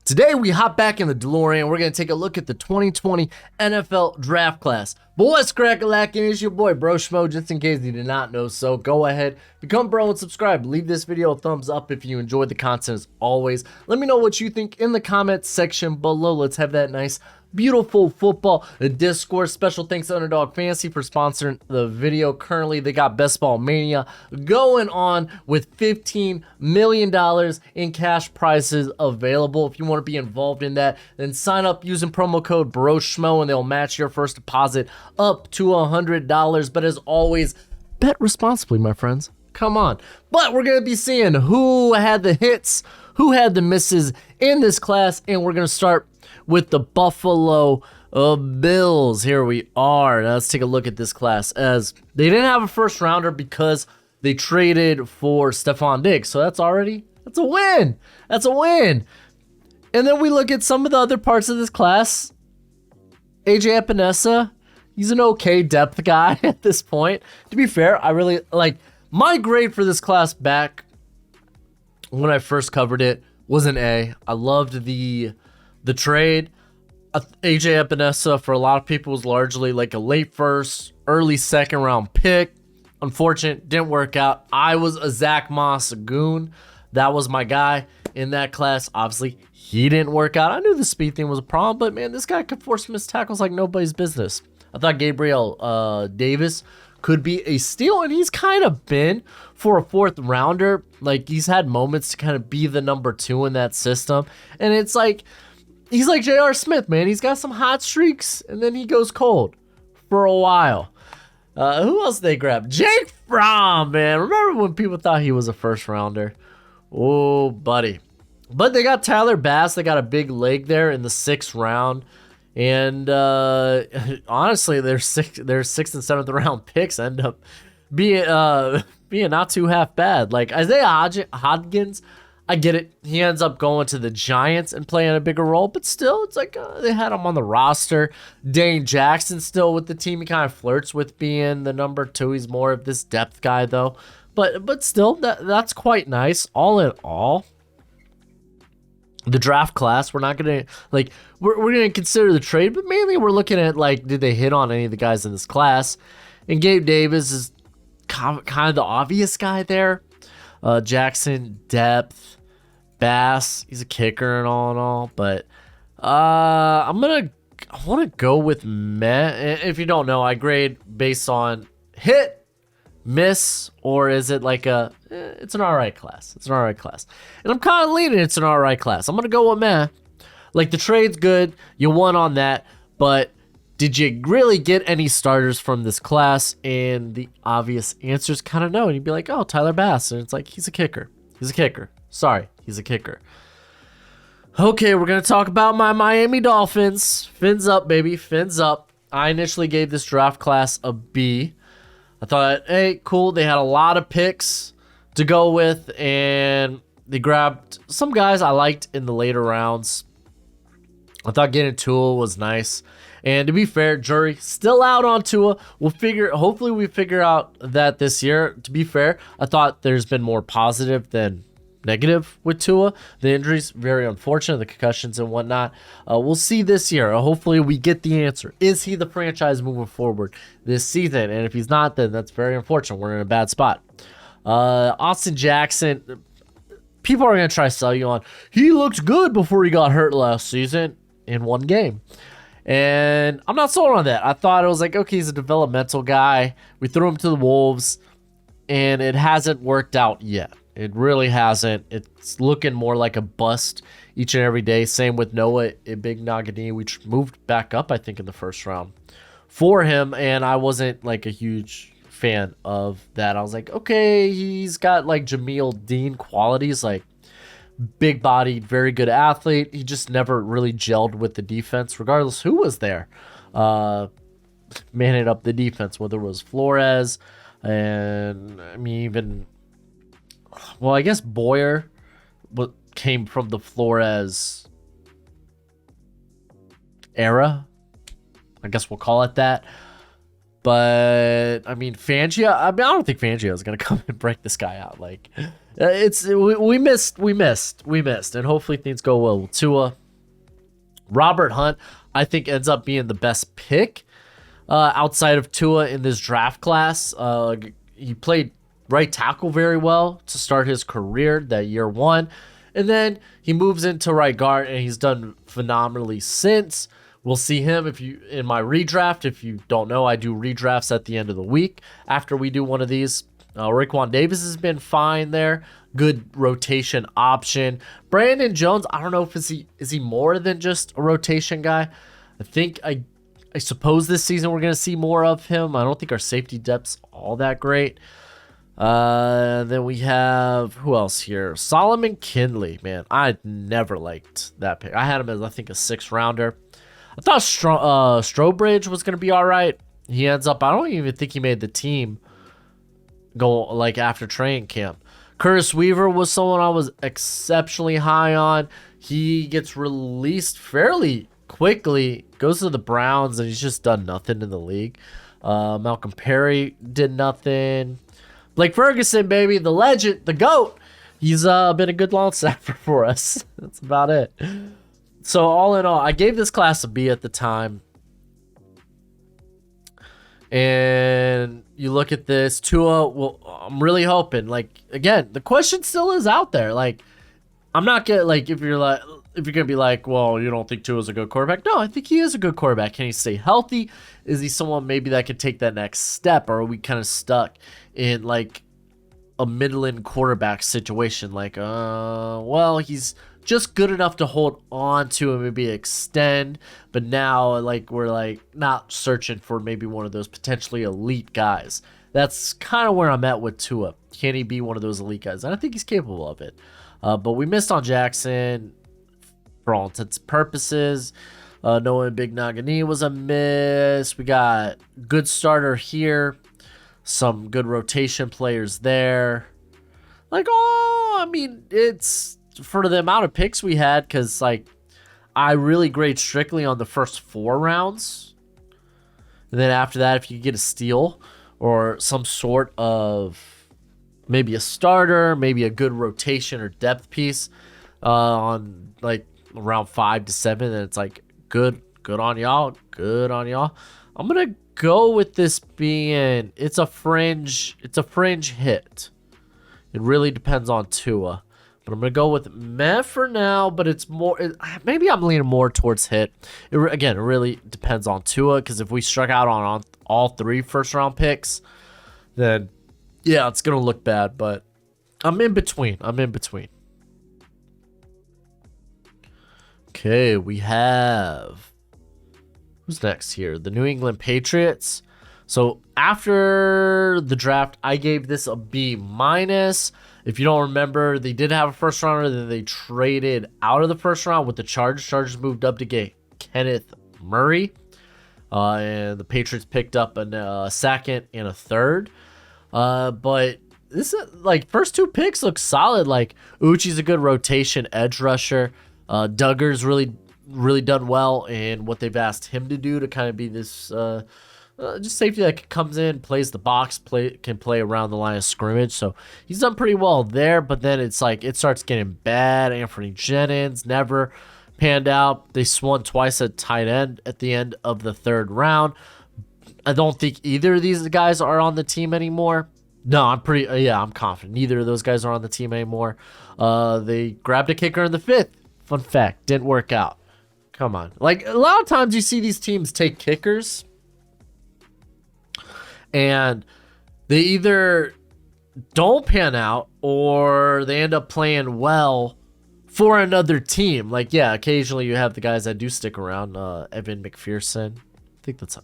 Today, we hop back in the DeLorean. We're going to take a look at the 2020 NFL Draft Class. But what's crack-a-lackin'? It's your boy, Broshmo, just in case you did not know so. Go ahead, become bro and subscribe. Leave this video a thumbs up if you enjoyed the content as always. Let me know what you think in the comments section below. Let's have that nice, beautiful football discourse. Special thanks to Underdog Fantasy for sponsoring the video. Currently, they got Best Ball Mania going on with $15 million in cash prizes available. If you want to be involved in that, then sign up using promo code Broshmo and they'll match your first deposit up to $100. But as always, bet responsibly, my friends. Come on. But we're going to be seeing who had the hits, who had the misses in this class, and we're going to start with the Buffalo Bills. Here we are. Now let's take a look at this class, as they didn't have a first rounder because they traded for Stephon Diggs. So that's a win. That's a win. And then we look at some of the other parts of this class. AJ Epinesa, he's an okay depth guy at this point. To be fair, I really like my grade for this class back when I first covered it was an A. I loved the trade. AJ Epinesa for a lot of people was largely like a late first, early second round pick. Unfortunate, didn't work out. I was a Zach Moss goon. That was my guy in that class. Obviously, he didn't work out. I knew the speed thing was a problem, but man, this guy could force missed tackles like nobody's business. I thought Gabriel Davis could be a steal, and he's kind of been for a fourth rounder. Like, he's had moments to kind of be the number 2 in that system, and it's like he's like J.R. Smith, man. He's got some hot streaks, and then he goes cold for a while. Who else they grabbed? Jake Fromm, man. Remember when people thought he was a first rounder? Oh, buddy. But they got Tyler Bass. They got a big leg there in the 6th round. And honestly, their 6th and 7th round picks end up being not too half bad. Like Isaiah Hodgins, I get it. He ends up going to the Giants and playing a bigger role, but still, it's like they had him on the roster. Dane Jackson still with the team. He kind of flirts with being the number 2. He's more of this depth guy, though. But still, that's quite nice. All in all, the draft class, we're not gonna we're gonna consider the trade, but mainly we're looking at did they hit on any of the guys in this class? And Gabe Davis is kind of the obvious guy there. Jackson, depth. Bass, he's a kicker and all, but I want to go with meh. If you don't know, I grade based on hit, miss, or is it like it's an alright class. It's an alright class. And I'm kind of leaning it's an alright class. I'm going to go with meh. Like, the trade's good. You won on that, but did you really get any starters from this class? And the obvious answer is kind of no. And you'd be like, oh, Tyler Bass. And it's like, he's a kicker. He's a kicker. Sorry, he's a kicker. Okay, we're going to talk about my Miami Dolphins. Fins up, baby. Fins up. I initially gave this draft class a B. I thought, hey, cool. They had a lot of picks to go with, and they grabbed some guys I liked in the later rounds. I thought getting Tua was nice. And to be fair, jury still out on Tua. Hopefully we figure out that this year. To be fair, I thought there's been more positive than negative with Tua. The injuries, very unfortunate, the concussions and whatnot. We'll see this year. Hopefully we get the answer. Is he the franchise moving forward this season? And if he's not, then that's very unfortunate. We're in a bad spot. Austin Jackson, people are going to try to sell you on, he looked good before he got hurt last season in one game. And I'm not sold on that. I thought it was like, okay, he's a developmental guy. We threw him to the Wolves, and it hasn't worked out yet. It really hasn't. It's looking more like a bust each and every day. Same with Noah Ibignagani, which moved back up, I think, in the first round for him. And I wasn't like a huge fan of that. I was like, okay, he's got like Jameel Dean qualities, like big bodied, very good athlete. He just never really gelled with the defense, regardless who was there. Manning up the defense, whether it was Flores and I guess Boyer came from the Flores era. I guess we'll call it that. But Fangio, I don't think Fangio is going to come and break this guy out. Like, We missed, and hopefully things go well with Tua. Robert Hunt, I think, ends up being the best pick outside of Tua in this draft class. He played right tackle very well to start his career that year one, and then he moves into right guard, and he's done phenomenally since. We'll see him in my redraft. If you don't know, I do redrafts at the end of the week after we do one of these. Raekwon Davis has been fine there. Good rotation option. Brandon Jones, I don't know if is he more than just a rotation guy. I suppose this season we're going to see more of him. I don't think our safety depth's all that great. Then we have, who else here? Solomon Kindley, man. I never liked that pick. I had him as, I think, a 6th rounder. I thought Strobridge was going to be all right. He ends up, I don't even think he made the team go like after training camp. Curtis Weaver was someone I was exceptionally high on. He gets released fairly quickly, goes to the Browns, and he's just done nothing in the league. Malcolm Perry did nothing. Blake Ferguson, baby, the legend, the GOAT. He's been a good long snapper for us. That's about it. So all in all, I gave this class a B at the time. And you look at this, Tua, well, I'm really hoping, like, again, the question still is out there. Like, I'm not gonna, like, if you're gonna be like, well, you don't think Tua's a good quarterback? No, I think he is a good quarterback. Can he stay healthy? Is he someone maybe that could take that next step? Or are we kind of stuck in like a middling quarterback situation? Like, well, he's just good enough to hold on to and maybe extend, but now like we're like not searching for maybe one of those potentially elite guys. That's kind of where I'm at with Tua. Can he be one of those elite guys? And I think he's capable of it. But we missed on Jackson for all intents and purposes. Noah Big Nagani was a miss. We got good starter here. Some good rotation players there. Like, I mean, it's for the amount of picks we had, because like I really grade strictly on the first 4 rounds, and then after that, if you get a steal or some sort of maybe a starter, maybe a good rotation or depth piece on like around 5 to 7, then it's like good on y'all. I'm gonna go with this being it's a fringe hit. It really depends on Tua. But I'm going to go with meh for now, but it's more, maybe I'm leaning more towards hit. It really depends on Tua, because if we struck out on all 3 first-round picks, then, yeah, it's going to look bad, but I'm in between. Okay, we have, who's next here? The New England Patriots. So after the draft, I gave this a B-. If you don't remember, they did have a first rounder, then they traded out of the first round with the Chargers. Chargers moved up to get Kenneth Murray, and the Patriots picked up a 2nd and a 3rd. But this is like first 2 picks look solid. Like Uchi's a good rotation edge rusher. Duggar's really done well in what they've asked him to do to kind of be this just safety that comes in, plays the box, can play around the line of scrimmage. So he's done pretty well there, but then it's like it starts getting bad. Anthony Jennings never panned out. They swung twice at tight end at the end of the 3rd round. I don't think either of these guys are on the team anymore. No, I'm confident neither of those guys are on the team anymore. They grabbed a kicker in the 5th. Fun fact, didn't work out. Come on. Like a lot of times you see these teams take kickers and they either don't pan out or they end up playing well for another team. Like, yeah, occasionally you have the guys that do stick around. Evan McPherson. I think that's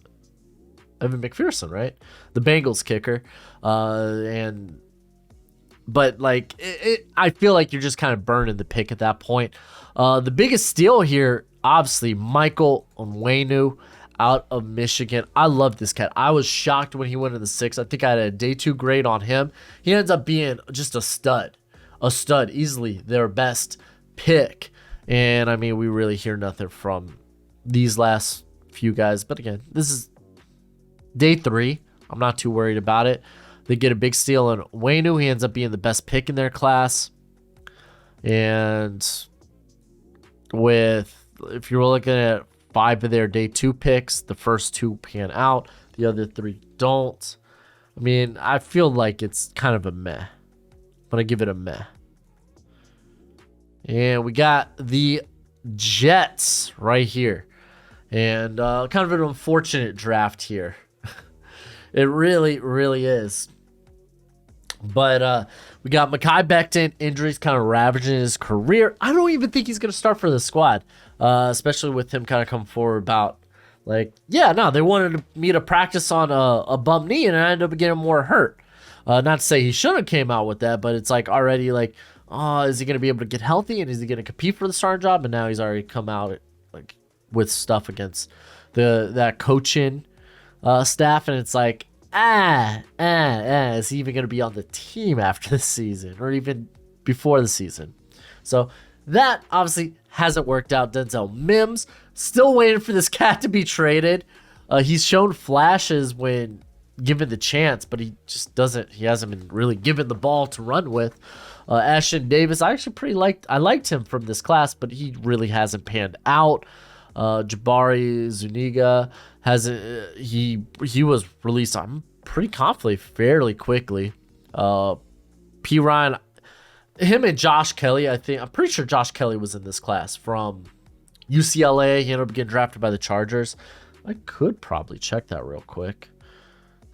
Evan McPherson, right? The Bengals kicker. But like, I feel like you're just kind of burning the pick at that point. The biggest steal here, obviously, Michael Onwenu out of Michigan. I love this cat. I was shocked when he went in the 6th. I think I had a day 2 grade on him. He ends up being just a stud, easily their best pick. And I mean, we really hear nothing from these last few guys. But again, this is day 3. I'm not too worried about it. They get a big steal in Wainu. He ends up being the best pick in their class. And if you're looking at 5 of their day 2 picks, the first 2 pan out, the other 3 don't. I mean, I feel like it's kind of a meh. I'm going to give it a meh. And we got the Jets right here. And kind of an unfortunate draft here. It really, really is. But we got Mekhi Becton. Injuries kind of ravaging his career. I don't even think he's going to start for the squad. Especially with him kind of coming forward about, like, yeah, no, they wanted me to practice on a bum knee, and I ended up getting more hurt. Not to say he should have came out with that, but it's like already like, oh, is he going to be able to get healthy, and is he going to compete for the starting job? And now he's already come out like with stuff against that coaching staff, and it's like, is he even going to be on the team after the season or even before the season? So that obviously hasn't worked out. Denzel Mims, still waiting for this cat to be traded. He's shown flashes when given the chance, but he hasn't been really given the ball to run with. Ashton Davis, I liked him from this class, but he really hasn't panned out. Jabari Zuniga he was released, I'm pretty confidently, fairly quickly. P. Ryan, him and Josh Kelly, I'm pretty sure Josh Kelly was in this class from UCLA. He ended up getting drafted by the Chargers. I could probably check that real quick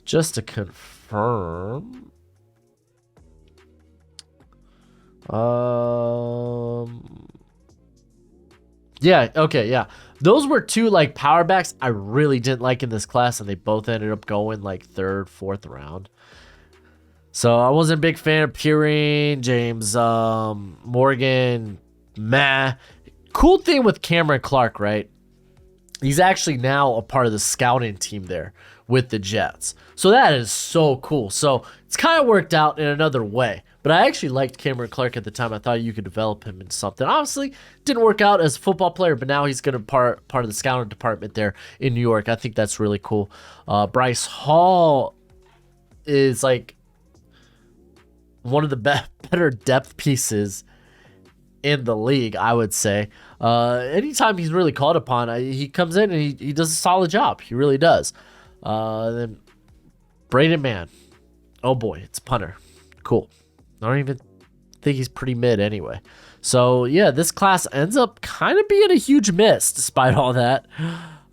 just to confirm. Yeah, okay, yeah. Those were 2 like power backs I really didn't like in this class, and they both ended up going like 3rd, 4th round. So I wasn't a big fan of Peering, James Morgan, meh. Cool thing with Cameron Clark, right? He's actually now a part of the scouting team there with the Jets. So that is so cool. So it's kind of worked out in another way. But I actually liked Cameron Clark at the time. I thought you could develop him into something. Obviously, didn't work out as a football player, but now he's going to part of the scouting department there in New York. I think that's really cool. Bryce Hall is like one of the better depth pieces in the league, I would say. Anytime he's really called upon, he comes in and he does a solid job. He really does. Then Braden Mann. Oh boy, it's punter. Cool. I don't even think he's pretty mid anyway. So yeah, this class ends up kind of being a huge miss despite all that.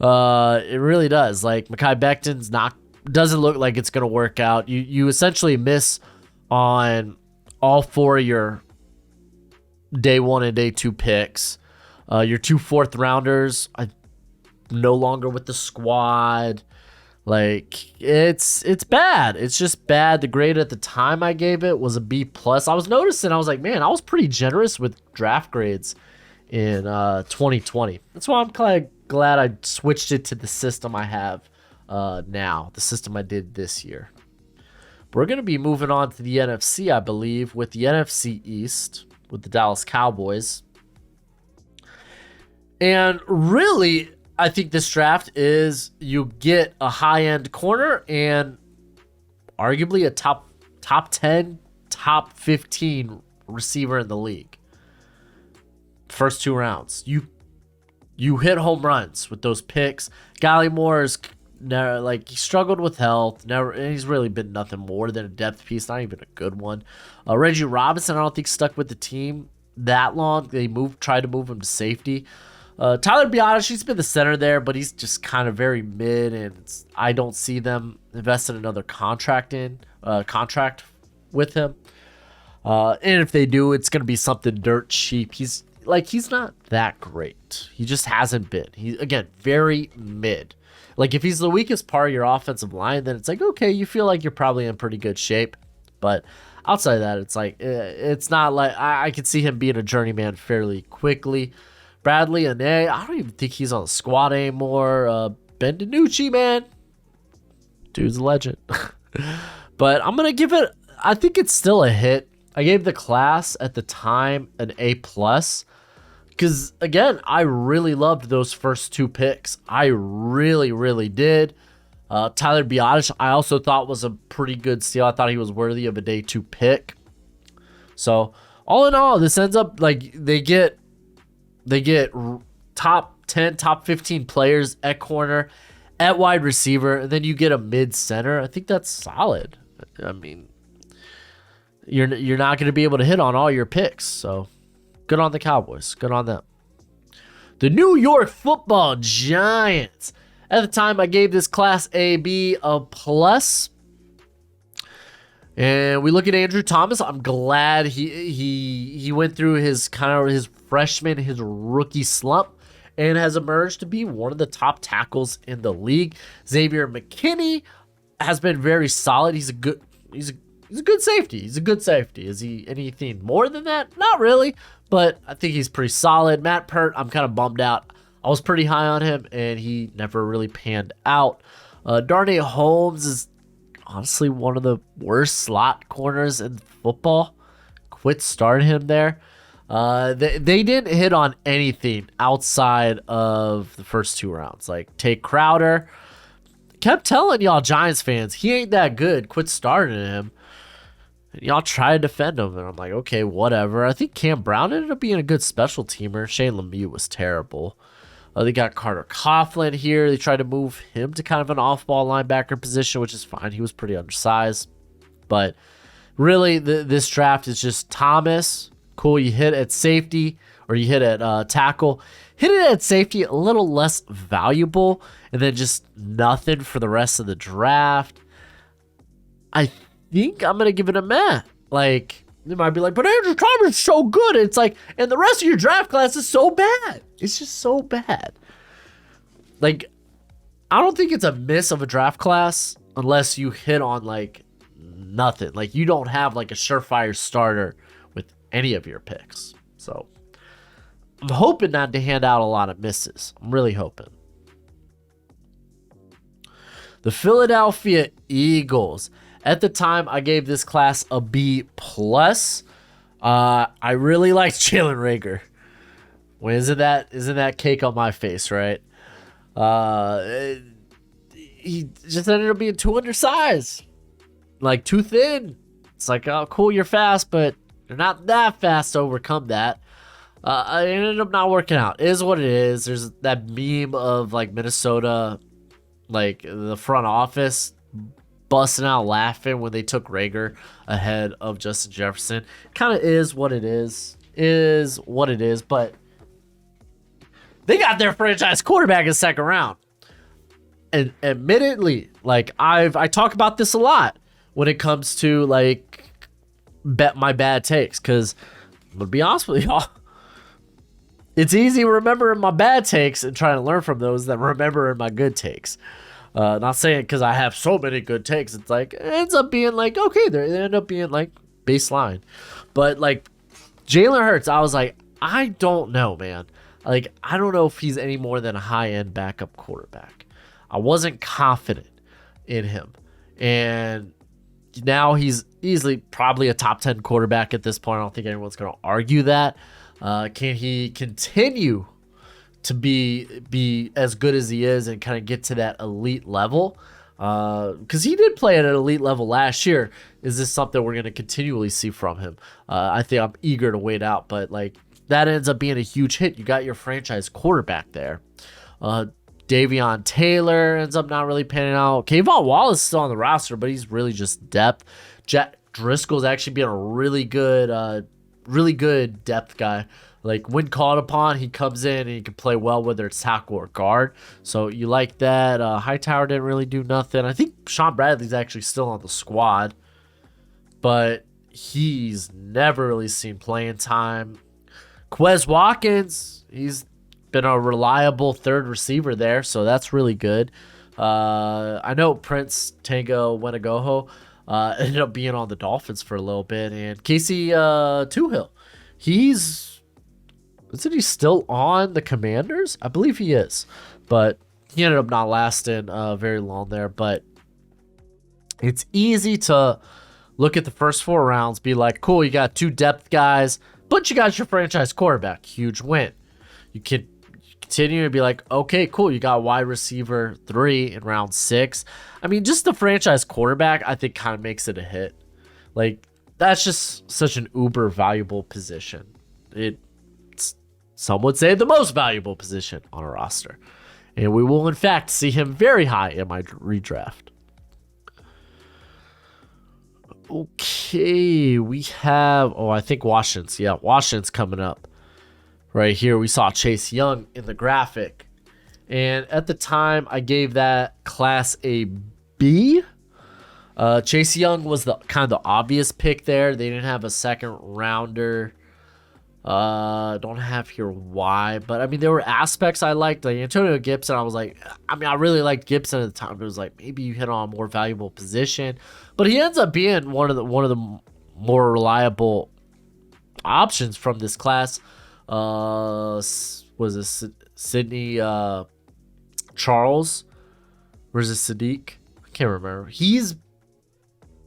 It really does. Like Mekhi Becton's doesn't look like it's gonna work out. You essentially miss on all 4 of your day 1 and day 2 picks. Your 2 4th rounders are no longer with the squad. Like it's bad. It's just bad. The grade at the time I gave it was a B+. I was noticing, I was like, man, I was pretty generous with draft grades in 2020. That's why I'm kind of glad I switched it to the system I have now, the system I did this year. We're going to be moving on to the NFC, I believe, with the NFC East, with the Dallas Cowboys. And really, I think this draft is you get a high-end corner and arguably a top 10, top 15 receiver in the league. First 2 rounds. You hit home runs with those picks. Gallimore he struggled with health. And he's really been nothing more than a depth piece, not even a good one. Reggie Robinson, I don't think stuck with the team that long. They tried to move him to safety. Tyler Biadasz, he's been the center there, but he's just kind of very mid, and I don't see them investing another contract with him. And if they do, it's going to be something dirt cheap. He's not that great. He just hasn't been. He's, again, very mid. Like, if he's the weakest part of your offensive line, then it's like, okay, you feel like you're probably in pretty good shape. But outside of that, it's like, it's not like, I could see him being a journeyman fairly quickly. Bradley Anae, I don't even think he's on the squad anymore. Ben DiNucci, man. Dude's a legend. But I'm going to give it, I think it's still a hit. I gave the class at the time an A+. Because, again, I really loved those first 2 picks. I really, really did. Tyler Biotish, I also thought was a pretty good steal. I thought he was worthy of a day 2 pick. So all in all, this ends up like they get top 10, top 15 players at corner, at wide receiver, and then you get a mid center. I think that's solid. I mean, you're not going to be able to hit on all your picks. So good on the Cowboys. Good on them. The New York Football Giants. At the time, I gave this class AB a plus. And we look at Andrew Thomas. I'm glad he went through his freshman, his rookie slump, and has emerged to be one of the top tackles in the league. Xavier McKinney has been very solid. He's a good safety. He's a good safety. Is he anything more than that? Not really, but I think he's pretty solid. Matt Pert, I'm kind of bummed out. I was pretty high on him, and he never really panned out. Darnay Holmes is honestly one of the worst slot corners in football. Quit starting him there. They didn't hit on anything outside of the first 2 rounds. Like, take Crowder. Kept telling y'all Giants fans, he ain't that good. Quit starting him. And y'all try to defend him. And I'm like, okay, whatever. I think Cam Brown ended up being a good special teamer. Shane Lemieux was terrible. They got Carter Coughlin here. They tried to move him to kind of an off-ball linebacker position, which is fine. He was pretty undersized. But really, this draft is just Thomas. Cool, you hit at safety, or you hit at tackle. Hit it at safety, a little less valuable, and then just nothing for the rest of the draft. I think I'm going to give it a meh. Like, they might be like, but Andrew Thomas is so good. It's like, and the rest of your draft class is so bad. It's just so bad. Like, I don't think it's a miss of a draft class unless you hit on, like, nothing. Like, you don't have, like, a surefire starter with any of your picks. So, I'm hoping not to hand out a lot of misses. I'm really hoping. The Philadelphia Eagles. At the time, I gave this class a B+. I really liked Jalen Reagor. Well, isn't that cake on my face, right? He just ended up being too undersized. Like, too thin. It's like, oh, cool, you're fast, but you're not that fast to overcome that. It ended up not working out. It is what it is. There's that meme of, like, Minnesota, like, the front office busting out laughing when they took Reagor ahead of Justin Jefferson. Kind of is what it is. But they got their franchise quarterback in the second round. And admittedly, like, I talk about this a lot when it comes to, like, my bad takes. Because I'm going to be honest with y'all, it's easy remembering my bad takes and trying to learn from those than remembering my good takes. Not saying because I have so many good takes. It's like, it ends up being like, okay, they end up being like baseline. But like Jalen Hurts, I was like, I don't know, man. Like, I don't know if he's any more than a high-end backup quarterback. I wasn't confident in him. And now he's easily probably a top 10 quarterback at this point. I don't think anyone's going to argue that. Can he continue to be as good as he is and kind of get to that elite level? Because he did play at an elite level last year. Is this something we're going to continually see from him? I think I'm eager to wait out, but like that ends up being a huge hit. You got your franchise quarterback there. Davion Taylor ends up not really panning out. Kayvon Wallace is still on the roster, but he's really just depth. Jack Driscoll's actually being a really good depth guy. Like, when called upon, he comes in and he can play well, whether it's tackle or guard. So you like that. Hightower didn't really do nothing. I think Sean Bradley's actually still on the squad, but he's never really seen playing time. Quez Watkins, he's been a reliable third receiver there, so that's really good. I know Prince Tango Wenagoho ended up being on the Dolphins for a little bit, and Casey Toohill, isn't he still on the Commanders? I believe he is, but he ended up not lasting very long there. But it's easy to look at the first 4 rounds, be like, cool, you got 2 depth guys, but you got your franchise quarterback. Huge win. You can continue to be like, okay, cool, you got wide receiver 3 in round 6. I mean, just the franchise quarterback, I think kind of makes it a hit. Like, that's just such an uber valuable position. Some would say the most valuable position on a roster. And we will, in fact, see him very high in my redraft. Okay, we have... Oh, I think Washington's. Yeah, Washington's coming up. Right here, we saw Chase Young in the graphic. And at the time, I gave that class a B. Chase Young was the kind of the obvious pick there. They didn't have a second rounder. Don't have here why, but I mean, there were aspects I liked, like Antonio Gibson. I was like, I mean, I really liked Gibson at the time. It was like, maybe you hit on a more valuable position, but he ends up being one of the more reliable options from this class. Was this Sidney Charles versus Sadiq? I can't remember. He's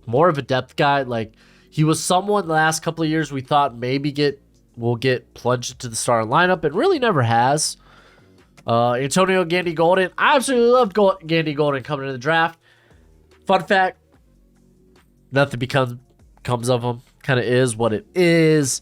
more of a depth guy. Like, he was someone the last couple of years we thought maybe will get plunged into the starting lineup, and really never has. Antonio Gandy Golden. I absolutely loved Gandy Golden coming into the draft. Fun fact, nothing comes of him. Kind of is what it is.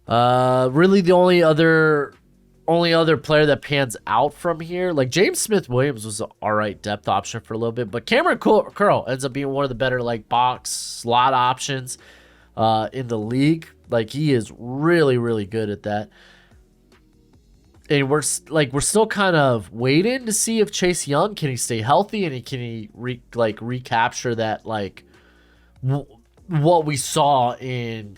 Really the only other player that pans out from here, like James Smith-Williams was an alright depth option for a little bit, but Cameron Curl ends up being one of the better like box slot options in the league. Like, he is really, really good at that. And we're still kind of waiting to see if Chase Young, can he stay healthy, and can he recapture that, like, what we saw in,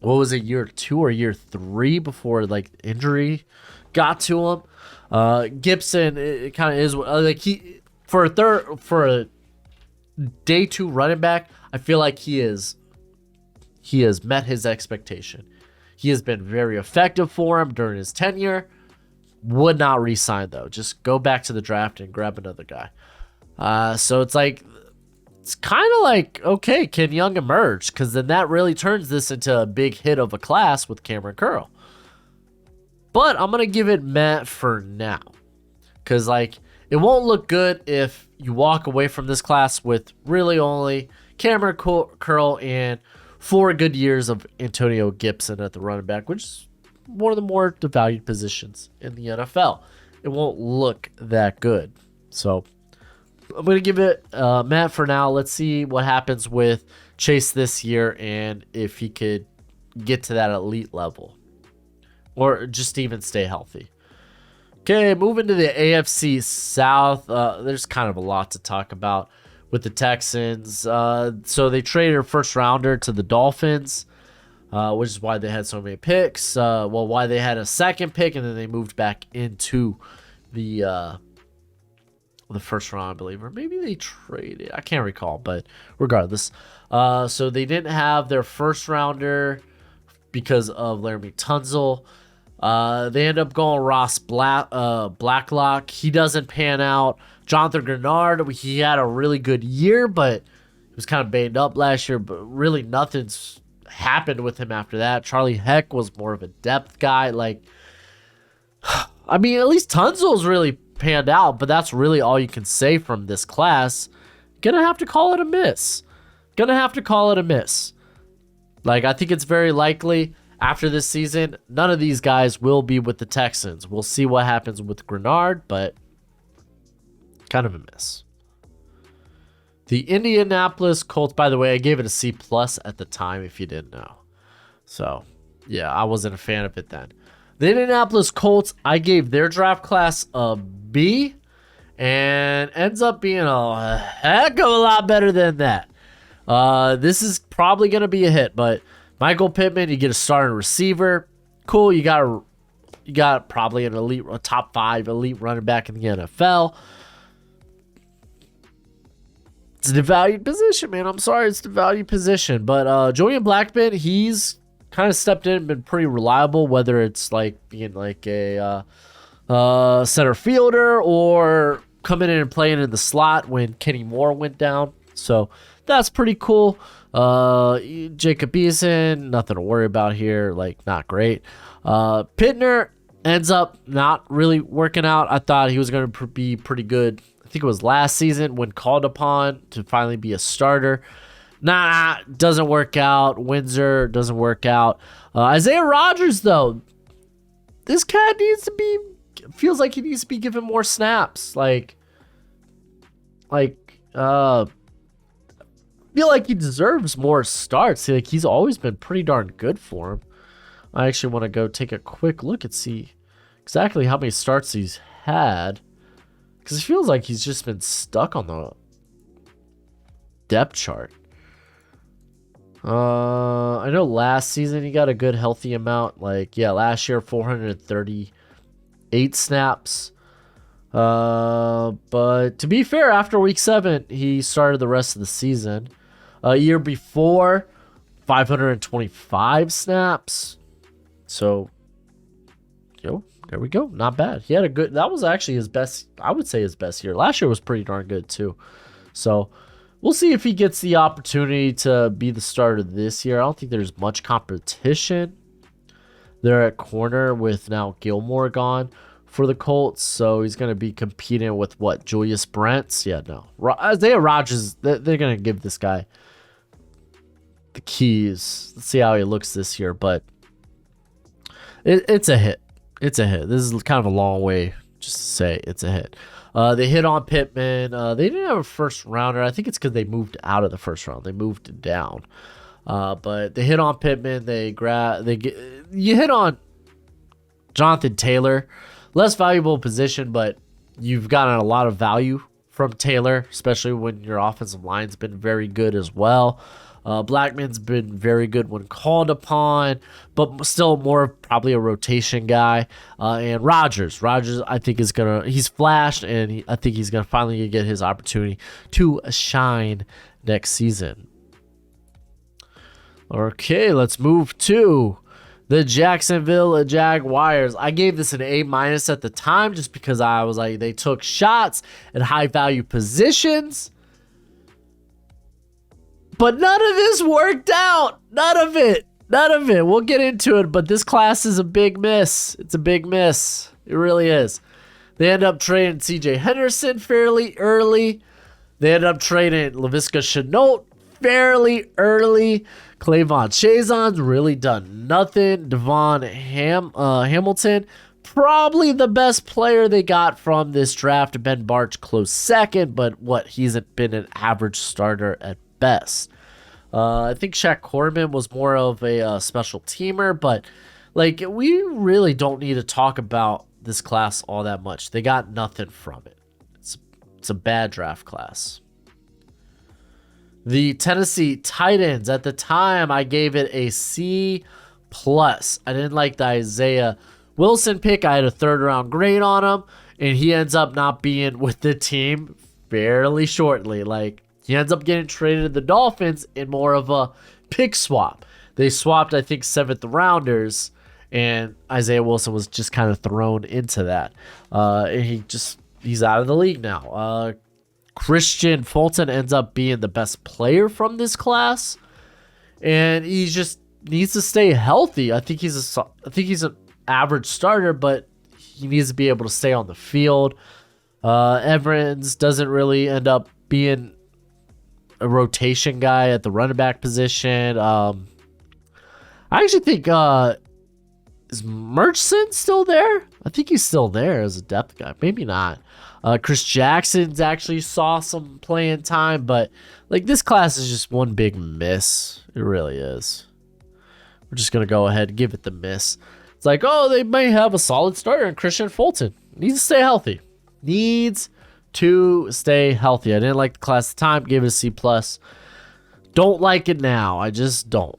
what was it, year 2 or year 3 before, like, injury got to him. Gibson, it kind of is like, he for a day 2 running back, I feel like he has met his expectation. He has been very effective for him during his tenure. Would not re-sign, though. Just go back to the draft and grab another guy. So it's like, it's kind of like, okay, can Young emerge? Because then that really turns this into a big hit of a class with Cameron Curl. But I'm going to give it Matt for now. Because, like, it won't look good if you walk away from this class with really only Cameron Curl and 4 good years of Antonio Gibson at the running back, which is one of the more devalued positions in the NFL. It won't look that good. So I'm going to give it Matt for now. Let's see what happens with Chase this year and if he could get to that elite level or just even stay healthy. Okay, moving to the AFC South. There's kind of a lot to talk about with the Texans. So they traded a first rounder to the Dolphins, which is why they had so many picks. Why they had a second pick, and then they moved back into the first round, I believe. Or maybe they traded. I can't recall, but regardless. So they didn't have their first rounder because of Laramie Tunsil. They end up going Ross Blacklock. He doesn't pan out. Jonathan Grenard, he had a really good year, but he was kind of banged up last year, but really nothing's happened with him after that. Charlie Heck was more of a depth guy. Like, I mean, at least Tunsil's really panned out, but that's really all you can say from this class. Gonna have to call it a miss. Like, I think it's very likely after this season, none of these guys will be with the Texans. We'll see what happens with Grenard, but kind of a miss. The Indianapolis Colts, by the way, I gave it a C+ at the time, if you didn't know. So, yeah, I wasn't a fan of it then. The Indianapolis Colts, I gave their draft class a B, and ends up being a heck of a lot better than that. This is probably going to be a hit, but Michael Pittman, you get a starting receiver. Cool, you got probably a top 5 elite running back in the NFL. It's a devalued position, man. I'm sorry, it's a devalued position. But Julian Blackmon, he's kind of stepped in and been pretty reliable, whether it's like being like a center fielder or coming in and playing in the slot when Kenny Moore went down. So that's pretty cool. Jacob Eason, nothing to worry about here. Like, not great. Pittner, ends up not really working out. I thought he was going to be pretty good. I think it was last season when called upon to finally be a starter. Nah, doesn't work out. Windsor doesn't work out. Isaiah Rodgers, though, this cat feels like he needs to be given more snaps. Like, feel like he deserves more starts. Like, he's always been pretty darn good for him. I actually want to go take a quick look and see exactly how many starts he's had, because it feels like he's just been stuck on the depth chart. I know last season he got a good healthy amount. Like, yeah, last year 438 snaps. But to be fair, after week 7, he started the rest of the season. A year before, 525 snaps. So, there we go. Not bad. He had a good, that was actually his best, I would say his best year. Last year was pretty darn good too. So, we'll see if he gets the opportunity to be the starter this year. I don't think there's much competition there at corner with now Gilmore gone for the Colts. So he's going to be competing with what? Julius Brents? Yeah, no. Isaiah Rodgers, they're going to give this guy the keys. Let's see how he looks this year. But it's a hit. It's a hit. This is kind of a long way just to say it's a hit. They hit on Pittman. They didn't have a first rounder. I think it's because they moved out of the first round. They moved down. But they hit on Pittman. You hit on Jonathan Taylor. Less valuable position, but you've gotten a lot of value from Taylor, especially when your offensive line's been very good as well. Blackman's been very good when called upon, but still more probably a rotation guy. And Rodgers, I think he's flashed, and I think he's gonna finally get his opportunity to shine next season. Okay, let's move to the Jacksonville Jaguars. I gave this an A- at the time just because I was like, they took shots at high value positions. But none of this worked out. None of it. We'll get into it, but this class is a big miss. It's a big miss. It really is. They end up trading CJ Henderson fairly early. They end up trading Laviska Shenault fairly early. Clavon Chazon's really done nothing. Devon Hamilton, probably the best player they got from this draft. Ben Barch close second, but he's been an average starter at best. I think Shaq Corbin was more of a special teamer, but like, we really don't need to talk about this class all that much. They got nothing from it. It's a bad draft class. The Tennessee Titans, at the time, I gave it a C+. I didn't like the Isaiah Wilson pick. I had a 3rd round grade on him, and he ends up not being with the team fairly shortly. Like, he ends up getting traded to the Dolphins in more of a pick swap. They swapped, I think, 7th rounders, and Isaiah Wilson was just kind of thrown into that. And he's out of the league now. Christian Fulton ends up being the best player from this class, and he just needs to stay healthy. I think he's an average starter, but he needs to be able to stay on the field. Evans doesn't really end up being a rotation guy at the running back position. I actually think is Murchison still there? I think he's still there as a depth guy. Maybe not. Chris Jackson's actually saw some playing time, but like, this class is just one big miss. It really is. We're just gonna go ahead and give it the miss. It's like, oh, they may have a solid starter in Christian Fulton. Needs to stay healthy. Needs to stay healthy. I didn't like the class at the time. Gave it a C+. Don't like it now. I just don't.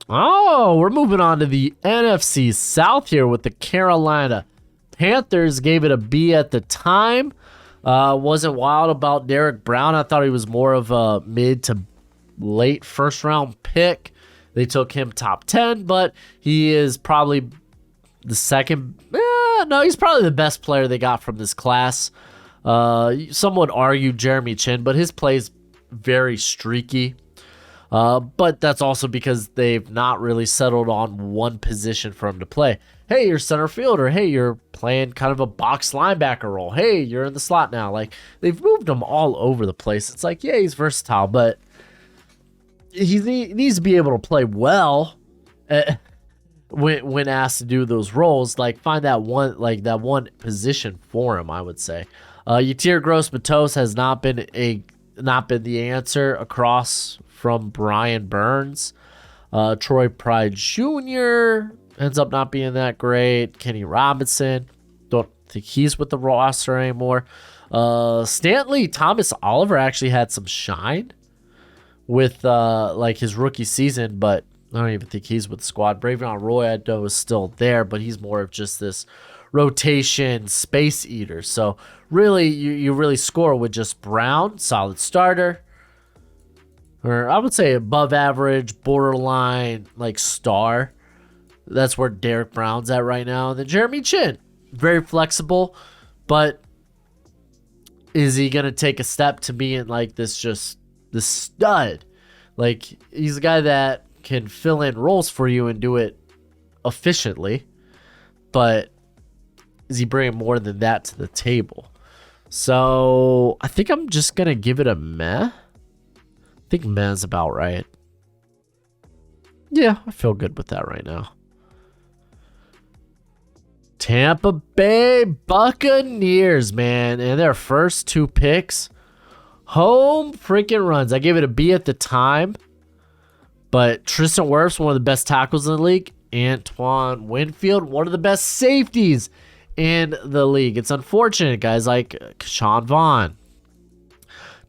Oh, we're moving on to the NFC South here with the Carolina Panthers. Gave it a B at the time. Wasn't wild about Derek Brown. I thought he was more of a mid to late 1st round pick. They took him top 10, but he is probably the second. No, he's probably the best player they got from this class. Some would argue Jeremy Chin, but his play's very streaky. But that's also because they've not really settled on one position for him to play. Hey, you're center fielder. Hey, you're playing kind of a box linebacker role. Hey, you're in the slot now. Like, they've moved him all over the place. It's like, yeah, he's versatile, but he needs to be able to play well when asked to do those roles. Like, find that one position for him, I would say. Yetur Gross-Matos has not been the answer across from Brian Burns. Troy Pride Jr. ends up not being that great. Kenny Robinson, don't think he's with the roster anymore. Stanley Thomas Oliver actually had some shine with like his rookie season, but I don't even think he's with the squad. Bravion Roy, I know, is still there, but he's more of just this rotation space eater. So really, you really score with just Brown, solid starter, or I would say above average, borderline, like star. That's where Derek Brown's at right now. And then Jeremy Chin, very flexible, but is he gonna take a step to being like this stud? Like, he's a guy that can fill in roles for you and do it efficiently, but is he bringing more than that to the table? So I think I'm just gonna give it a meh. I think meh's about right. Yeah, I feel good with that right now. Tampa Bay Buccaneers, man, and their first 2 picks, home freaking runs. I gave it a B at the time, but Tristan Wirfs, one of the best tackles in the league. Antoine Winfield, one of the best safeties in the league. It's unfortunate, guys like Keshawn Vaughn.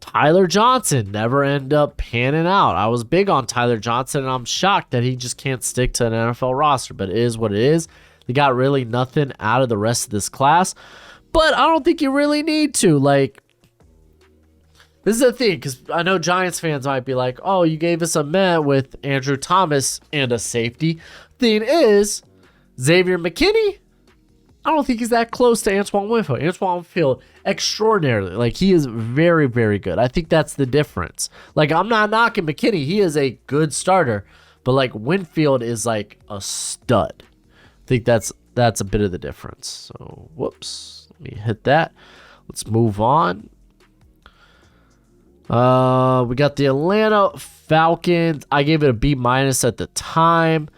Tyler Johnson never end up panning out. I was big on Tyler Johnson, and I'm shocked that he just can't stick to an NFL roster, but it is what it is. They got really nothing out of the rest of this class, but I don't think you really need to. Like, this is the thing, because I know Giants fans might be like, oh, you gave us a meh with Andrew Thomas and a safety. Thing is, Xavier McKinney, I don't think he's that close to Antoine Winfield. Antoine Winfield, extraordinarily. Like, he is very, very good. I think that's the difference. Like, I'm not knocking McKinney. He is a good starter. But, like, Winfield is, like, a stud. I think that's a bit of the difference. So, whoops. Let me hit that. Let's move on. We got the Atlanta Falcons. I gave it a B- at the time.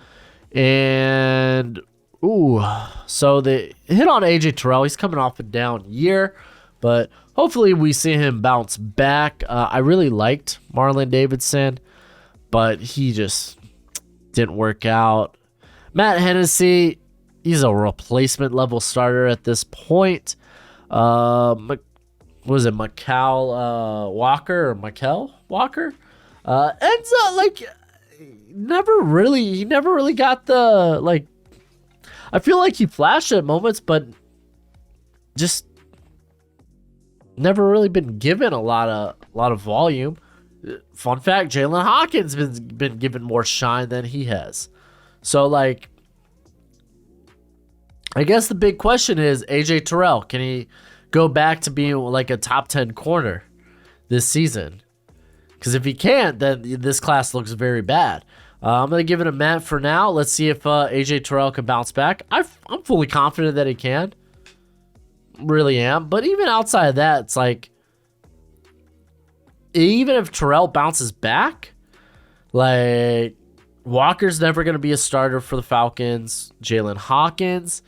And... ooh, so they hit on AJ Terrell. He's coming off a down year, but hopefully we see him bounce back. I really liked Marlon Davidson, but he just didn't work out. Matt Hennessy, he's a replacement level starter at this point. Mikel Walker? Ends up like he never really got the like. I feel like he flashed at moments, but just never really been given a lot of volume. Fun fact: Jalen Hawkins been given more shine than he has. So, like, I guess the big question is AJ Terrell. Can he go back to being like a top 10 corner this season? Because if he can't, then this class looks very bad. I'm going to give it a meh for now. Let's see if AJ Terrell can bounce back. I'm fully confident that he can. Really am. But even outside of that, it's like, even if Terrell bounces back, like, Walker's never going to be a starter for the Falcons. Jalen Hawkins,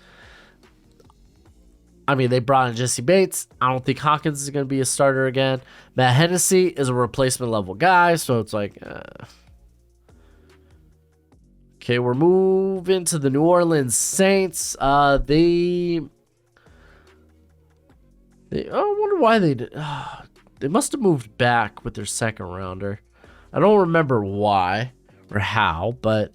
I mean, they brought in Jesse Bates. I don't think Hawkins is going to be a starter again. Matt Hennessy is a replacement level guy, so it's like... Okay, we're moving to the New Orleans Saints. I wonder why they did. They must have moved back with their second rounder. I don't remember why or how, but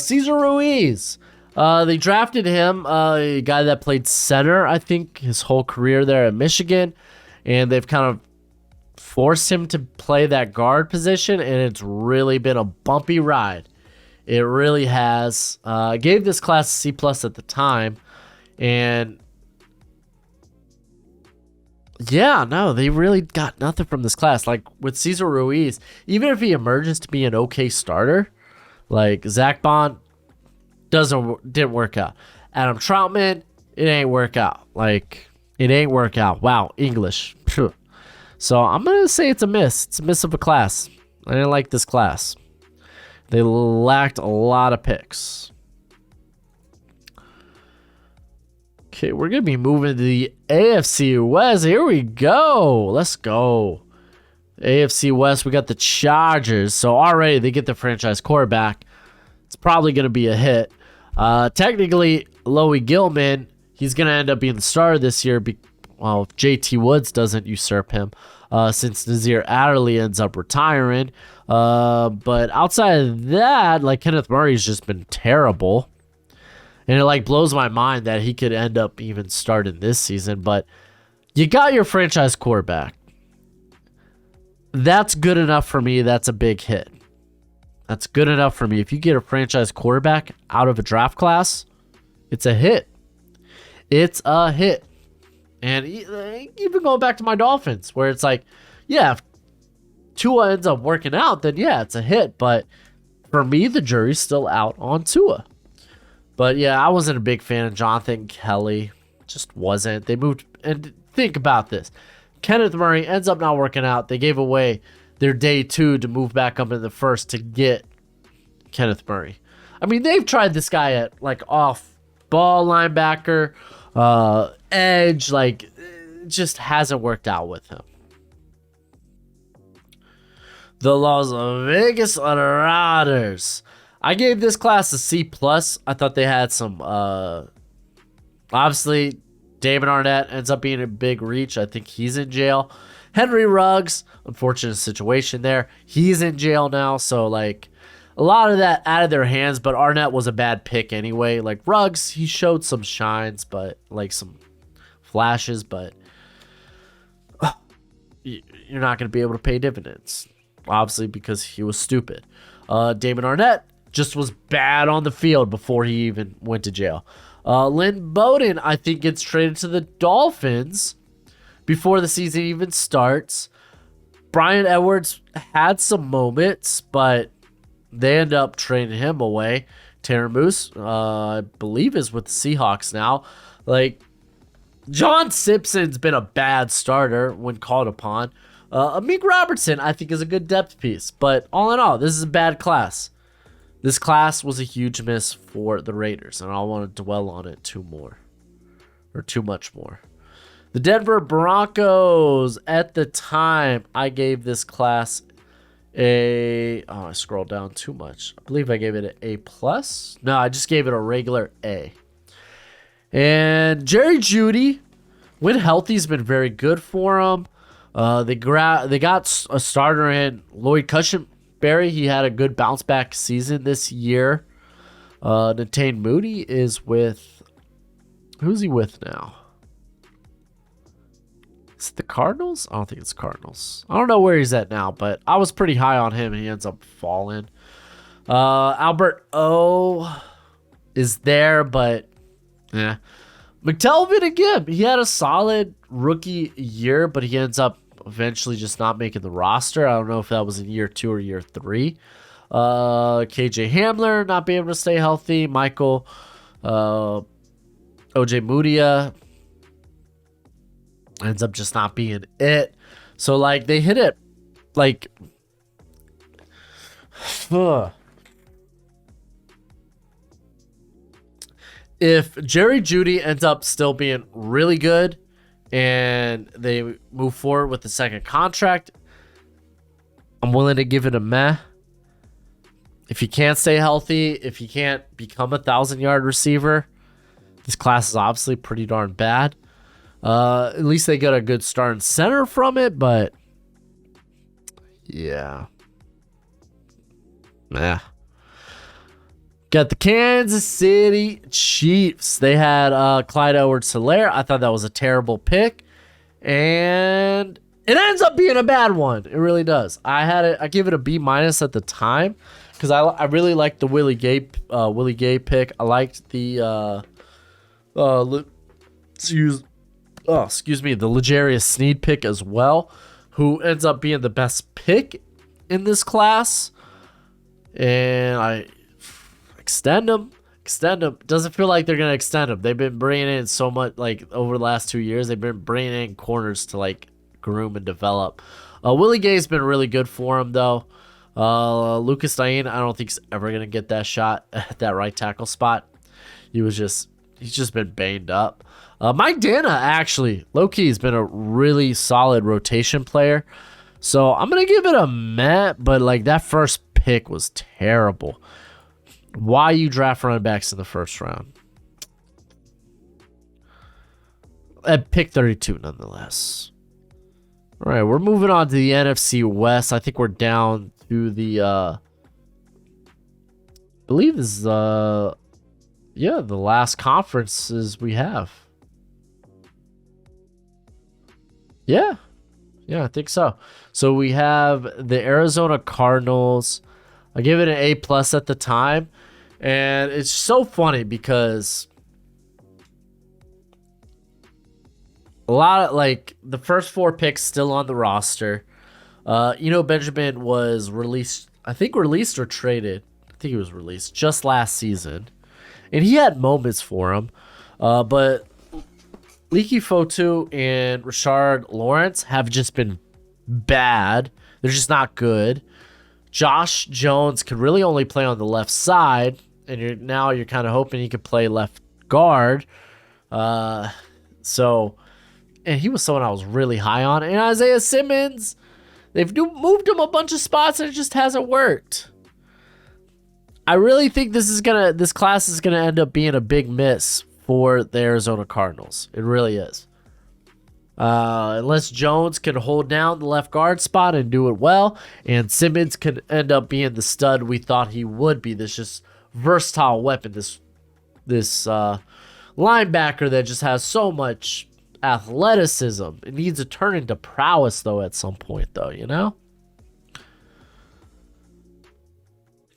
Cesar Ruiz. They drafted him, a guy that played center, I think, his whole career there at Michigan, and they've kind of forced him to play that guard position, and it's really been a bumpy ride. It really has. I gave this class a C+ at the time, and Yeah, no, they really got nothing from this class. Like with Cesar Ruiz, even if he emerges to be an okay starter, like Zach Bond didn't work out. Adam Troutman, it ain't work out. Like it ain't work out. Wow, English. Phew. So I'm gonna say it's a miss. It's a miss of a class. I didn't like this class. They lacked a lot of picks. Okay, we're going to be moving to the AFC West. Here we go. Let's go. AFC West, we got the Chargers. So already they get the franchise quarterback. It's probably going to be a hit. Technically, Loie Gilman, he's going to end up being the starter this year. Well, if JT Woods doesn't usurp him, since Nazir Adderley ends up retiring. But outside of that, like Kenneth Murray's just been terrible. And it like blows my mind that he could end up even starting this season. But you got your franchise quarterback. That's good enough for me. That's a big hit. That's good enough for me. If you get a franchise quarterback out of a draft class, it's a hit. It's a hit. And even going back to my Dolphins, where it's like, yeah, if Tua ends up working out, then yeah, it's a hit. But for me, the jury's still out on Tua. But yeah, I wasn't a big fan of Jonathan Kelly. Just wasn't. They moved, and think about this. Kenneth Murray ends up not working out. They gave away their day 2 to move back up in the first to get Kenneth Murray. I mean, they've tried this guy at like off ball linebacker, edge, like it just hasn't worked out with him. The Las Vegas Raiders. I gave this class a C+. I thought they had some, obviously, David Arnett ends up being a big reach. I think he's in jail. Henry Ruggs, unfortunate situation there. He's in jail now, so, like, a lot of that out of their hands, but Arnett was a bad pick anyway. Like, Ruggs, he showed some shines, but, like, some flashes, but you're not going to be able to pay dividends, obviously, because he was stupid. David Arnett just was bad on the field before he even went to jail. Lynn Bowden, I think, gets traded to the Dolphins before the season even starts. Brian Edwards had some moments, but they end up trading him away. Tanner Moose, I believe, is with the Seahawks now. Like, John Simpson's been a bad starter when called upon. Amik Robertson, I think, is a good depth piece. But all in all, this is a bad class. This class was a huge miss for the Raiders, and I don't want to dwell on it too much more. The Denver Broncos, at the time, I gave this class I scrolled down too much. I believe I gave it an A+. No, I just gave it a regular A. And Jerry Jeudy, when healthy, has been very good for him. They got a starter in Lloyd Cushenberry. He had a good bounce back season this year. Natane Moody is with, who's he with now? Is it the Cardinals? I don't think it's Cardinals. I don't know where he's at now, but I was pretty high on him and he ends up falling. Albert O is there, but yeah. McTelvin again. He had a solid rookie year, but he ends up eventually just not making the roster. I don't know if that was in year 2 or year 3. KJ Hamler not being able to stay healthy. Michael OJ Mudia ends up just not being it. So like they hit it like if Jerry Jeudy ends up still being really good and they move forward with the second contract, I'm willing to give it a meh. If he can't stay healthy, if he can't become a 1,000-yard receiver, this class is obviously pretty darn bad. At least they got a good starting center from it, but yeah. Nah. Got the Kansas City Chiefs. They had Clyde Edwards-Helaire. I thought that was a terrible pick, and it ends up being a bad one. It really does. I give it a B- at the time because I really liked the Willie Gay pick. I liked the the L'Jarius Sneed pick as well, who ends up being the best pick in this class. And I extend him. Doesn't feel like they're going to extend him. They've been bringing in so much, like, over the last 2 years. They've been bringing in corners to, like, groom and develop. Willie Gay's been really good for him, though. Lucas Diane, I don't think he's ever going to get that shot at that right tackle spot. He's just been banged up. Mike Dana, actually, low-key, has been a really solid rotation player. So I'm going to give it a meh, but, like, that first pick was terrible. Why you draft running backs in the first round? At pick 32, nonetheless. All right, we're moving on to the NFC West. I think we're down to the, I believe this is, the last conferences we have. Yeah, I think so. So we have the Arizona Cardinals. I gave it an A+ at the time. And it's so funny because a lot of, like, the first 4 picks still on the roster. Benjamin was released or traded. I think he was released just last season. And he had moments for him. But Leaky Fotu and Rashard Lawrence have just been bad. They're just not good. Josh Jones can really only play on the left side, and you're kind of hoping he could play left guard. And he was someone I was really high on. And Isaiah Simmons, they've moved him a bunch of spots, and it just hasn't worked. I really think this class is gonna end up being a big miss for the Arizona Cardinals. It really is. Unless Jones can hold down the left guard spot and do it well, and Simmons could end up being the stud we thought he would be. This just versatile weapon, this linebacker that just has so much athleticism. It needs to turn into prowess, though, at some point, though, you know?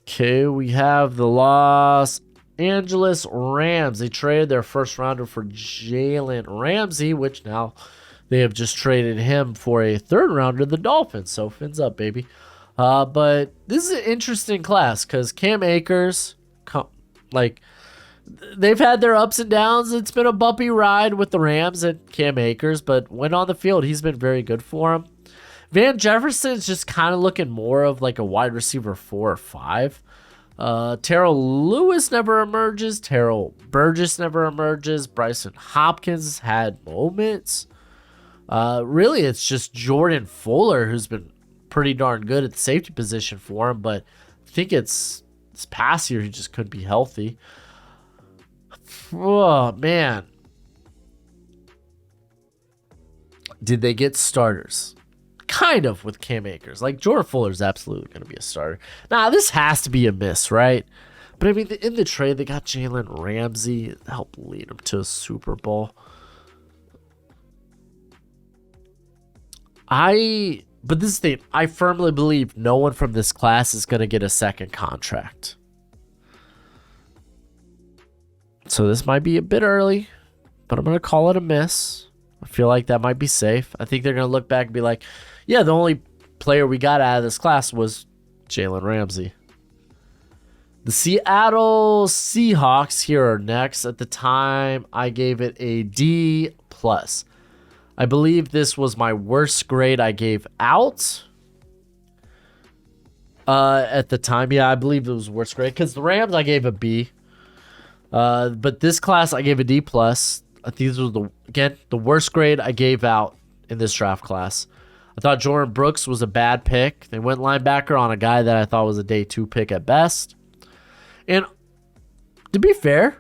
Okay, we have the Los Angeles Rams. They traded their first rounder for Jalen Ramsey, which now they have just traded him for a third rounder, the Dolphins. So fins up, baby. But this is an interesting class because Cam Akers, they've had their ups and downs. It's been a bumpy ride with the Rams and Cam Akers, but when on the field, he's been very good for him. Van Jefferson's just kind of looking more of like a wide receiver 4 or 5. Terrell Lewis never emerges. Terrell Burgess never emerges. Bryson Hopkins had moments. Really, it's just Jordan Fuller who's been pretty darn good at the safety position for him, but I think it's this past year he just couldn't be healthy. Oh, man. Did they get starters? Kind of with Cam Akers. Like, Jordan Fuller's absolutely going to be a starter. Now, this has to be a miss, right? But, I mean, in the trade, they got Jalen Ramsey to help lead them to a Super Bowl. But this is the thing. I firmly believe no one from this class is going to get a second contract. So this might be a bit early, but I'm going to call it a miss. I feel like that might be safe. I think they're going to look back and be like, yeah, the only player we got out of this class was Jalen Ramsey. The Seattle Seahawks here are next. At the time, I gave it a D+. I believe this was my worst grade I gave out. At the time, yeah, I believe it was worst grade. Because the Rams, I gave a B. But this class, I gave a D+. I think this was, the worst grade I gave out in this draft class. I thought Jordan Brooks was a bad pick. They went linebacker on a guy that I thought was a day 2 pick at best. And to be fair,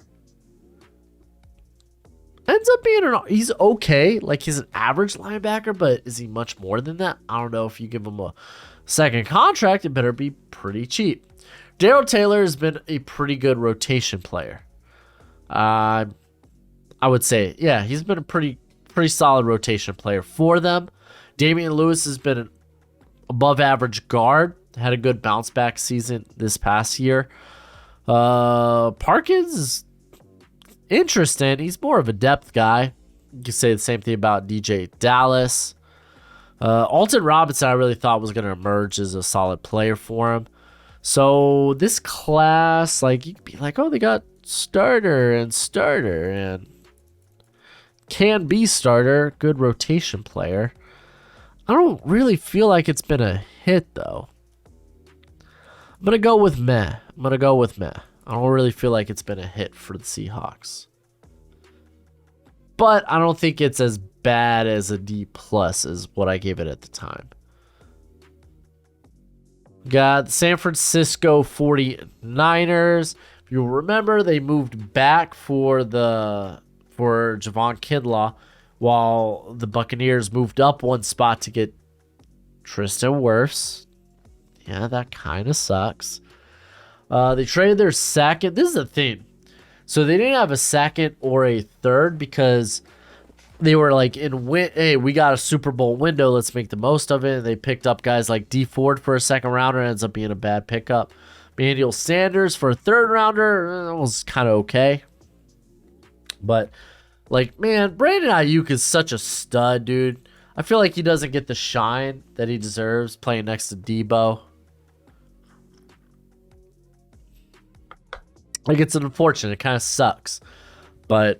ends up being he's okay. Like, he's an average linebacker, but is he much more than that? I don't know. If you give him a second contract, it better be pretty cheap. Darrell Taylor has been a pretty good rotation player. I would say, yeah, he's been a pretty solid rotation player for them. Damian Lewis has been an above average guard. Had a good bounce back season this past year. Parkins is interesting. He's more of a depth guy. You can say the same thing about DJ Dallas. Alton Robinson, I really thought was going to emerge as a solid player for him. So this class, like, you could be like, oh, they got starter and can be starter, good rotation player. I don't really feel like it's been a hit, though. I'm going to go with meh. I don't really feel like it's been a hit for the Seahawks. But I don't think it's as bad as a D plus is what I gave it at the time. Got the San Francisco 49ers. If you remember, they moved back for Javon Kinlaw, while the Buccaneers moved up one spot to get Tristan Wirfs. Yeah, that kind of sucks. They traded their second. This is the thing. So they didn't have a second or a third because they were like hey, we got a Super Bowl window, let's make the most of it. And they picked up guys like D Ford for a second rounder, ends up being a bad pickup. Emmanuel Sanders for a third rounder was kind of okay. But like, man, Brandon Ayuk is such a stud, dude. I feel like he doesn't get the shine that he deserves playing next to Debo. Like, it's unfortunate. It kind of sucks. But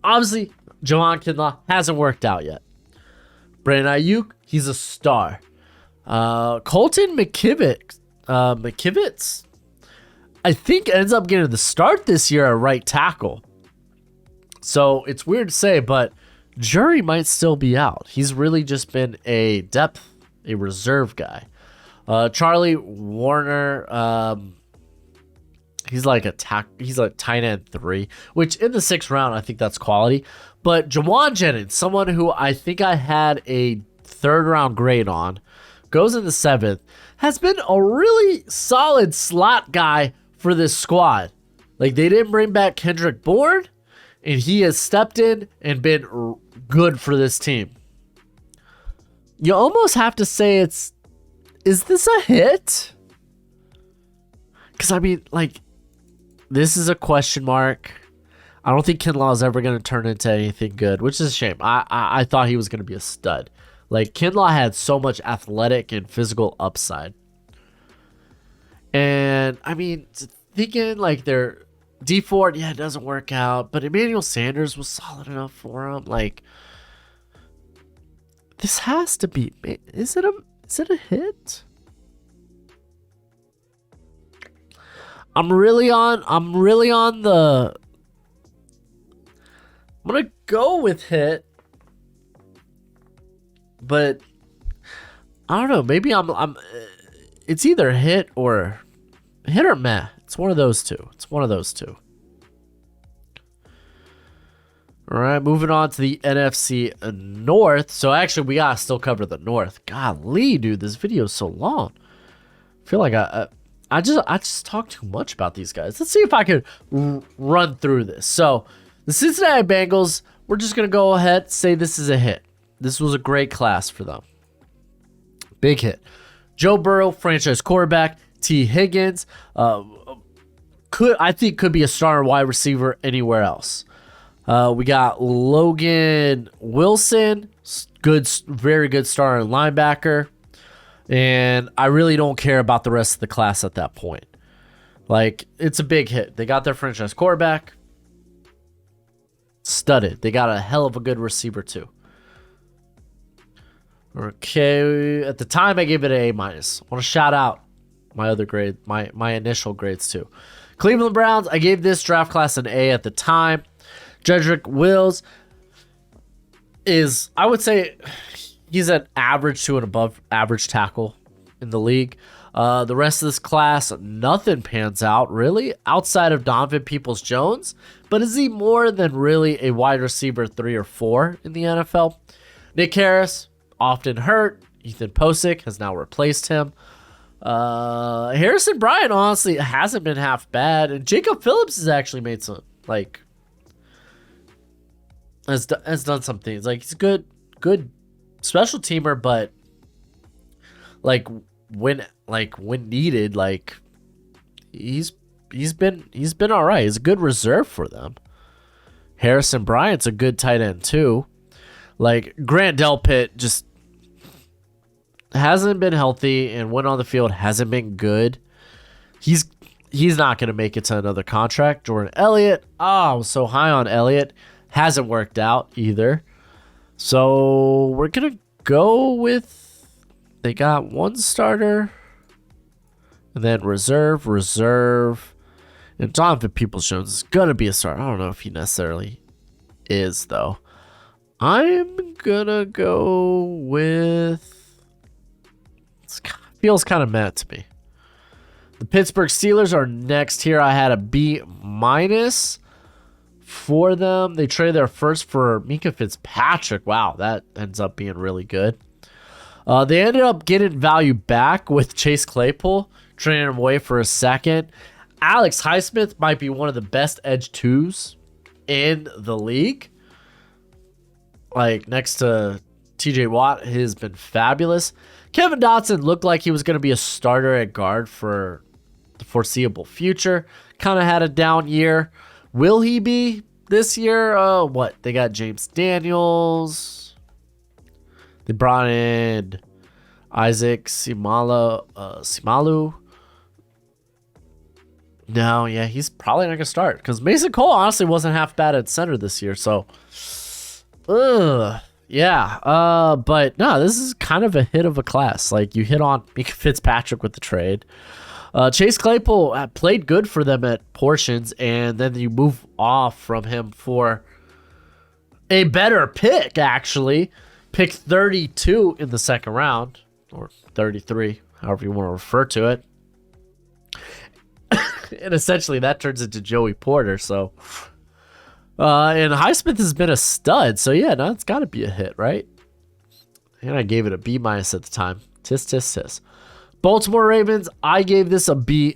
obviously, Javon Kinlaw hasn't worked out yet. Brandon Ayuk, he's a star. Colton McKivitz, I think ends up getting the start this year at right tackle. So it's weird to say, but Jury might still be out. He's really just been a reserve guy. Charlie Warner, he's like tight end 3, which in the 6th round, I think that's quality. But Jawan Jennings, someone who I think I had a 3rd round grade on, goes in the 7th, has been a really solid slot guy for this squad. Like, they didn't bring back Kendrick Bourne, and he has stepped in and been good for this team. You almost have to say is this a hit? Because, I mean, like, this is a question mark. I don't think Kinlaw is ever going to turn into anything good, which is a shame. I thought he was going to be a stud. Like, Kinlaw had so much athletic and physical upside. And, I mean, thinking, like, their D Ford, yeah, it doesn't work out. But Emmanuel Sanders was solid enough for him. Like, this has to be... Is it a hit? I'm gonna go with hit, but I don't know. Maybe it's either hit or meh. It's one of those two. All right, moving on to the NFC North. So actually, we gotta still cover the North. Golly, dude, this video is so long. I feel like I just talked too much about these guys. Let's see if I can run through this. So, the Cincinnati Bengals, we're just going to go ahead and say this is a hit. This was a great class for them. Big hit. Joe Burrow, franchise quarterback. T. Higgins, I think could be a starter wide receiver anywhere else. We got Logan Wilson, very good starter and linebacker. And I really don't care about the rest of the class at that point. Like, it's a big hit. They got their franchise quarterback. Studded. They got a hell of a good receiver, too. Okay. At the time, I gave it an A-. I want to shout out my other grade, my initial grades, too. Cleveland Browns, I gave this draft class an A at the time. Jedrick Wills is, I would say... He's an average to an above average tackle in the league. The rest of this class, nothing pans out, really, outside of Donovan Peoples-Jones. But is he more than really a wide receiver 3 or 4 in the NFL? Nick Harris, often hurt. Ethan Posick has now replaced him. Harrison Bryant, honestly, hasn't been half bad. And Jacob Phillips has actually made some, like, has done some things. Like, he's a good special teamer, but when needed, like he's been all right. He's a good reserve for them. Harrison Bryant's a good tight end too. Like, Grant Delpit just hasn't been healthy, and when on the field hasn't been good. He's not going to make it to another contract. Jordan Elliott, I was so high on Elliott. Hasn't worked out either. So we're going to go with, they got one starter, and then reserve. And Donovan Peoples-Jones is going to be a starter. I don't know if he necessarily is, though. I'm going to go with, it feels kind of mad to me. The Pittsburgh Steelers are next here. I had a B- for them. They traded their first for Minkah Fitzpatrick. Wow, that ends up being really good. They ended up getting value back with Chase Claypool, trading him away for a second. Alex Highsmith might be one of the best edge twos in the league. Like, next to TJ Watt, has been fabulous. Kevin Dotson looked like he was going to be a starter at guard for the foreseeable future. Kind of had a down year. Will he be this year? They got James Daniels. They brought in Isaac Simalu. No, yeah, he's probably not going to start because Mason Cole honestly wasn't half bad at center this year. So, yeah. But no, this is kind of a hit of a class. Like, you hit on Minkah Fitzpatrick with the trade. Chase Claypool played good for them at portions, and then you move off from him for a better pick, actually. Pick 32 in the second round, or 33, however you want to refer to it. And essentially that turns into Joey Porter. So, and Highsmith has been a stud. So yeah, no, it's got to be a hit, right? And I gave it a B- at the time. Tis. Baltimore Ravens, I gave this a B+.